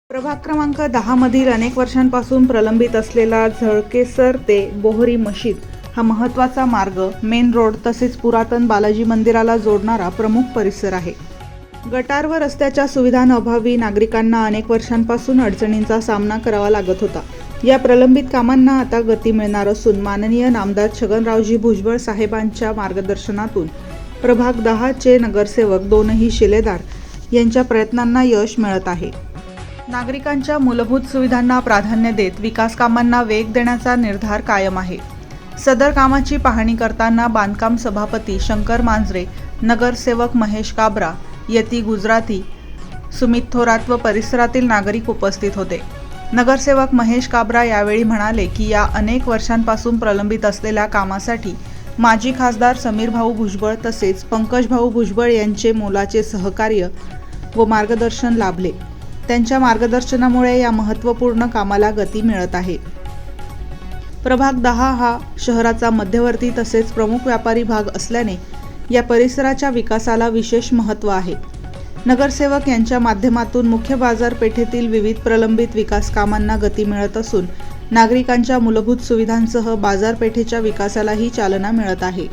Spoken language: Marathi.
प्रभाग क्रमांक 10 मधील अनेक वर्षांपासून प्रलंबित असलेला झळकेसर ते बोहरी मशीद हा महत्त्वाचा मार्ग, मेन रोड तसेच पुरातन बालाजी मंदिराला जोडणारा प्रमुख परिसर आहे. गटार व रस्त्याच्या सुविधांअभावी नागरिकांना अनेक वर्षांपासून अडचणींचा सामना करावा लागत होता. या प्रलंबित कामांना आता गती मिळणार असून माननीय नामदार छगनरावजी भुजबळ साहेबांच्या मार्गदर्शनातून प्रभाग 10 चे नगरसेवक दोनही शिलेदार यांच्या प्रयत्नांना यश मिळत आहे. नागरिकांच्या मूलभूत सुविधांना प्राधान्य देत विकास कामांना वेग देण्याचा निर्धार कायम आहे. सदर कामाची पाहणी करताना बांधकाम सभापती शंकर मांजरे, नगरसेवक महेश काबरा, यती गुजराती, सुमित थोरात व परिसरातील नागरिक उपस्थित होते. नगरसेवक महेश काबरा यावेळी म्हणाले की या अनेक वर्षांपासून प्रलंबित असलेल्या कामासाठी माजी खासदार समीरभाऊ भुजबळ तसेच पंकजभाऊ भुजबळ यांचे मोलाचे सहकार्य व मार्गदर्शन लाभले. त्यांच्या मार्गदर्शनामुळे या महत्त्वपूर्ण कामाला गती मिळत आहे. प्रभाग 10 हा शहराचा मध्यवर्ती तसेच प्रमुख व्यापारी भाग असल्याने या परिसराच्या विकासाला विशेष महत्त्व आहे. नगरसेवक यांच्या माध्यमातून मुख्य बाजारपेठेतील विविध प्रलंबित विकास कामांना गती मिळत असून नागरिकांच्या मूलभूत सुविधांसह बाजारपेठेच्या विकासालाही चालना मिळत आहे.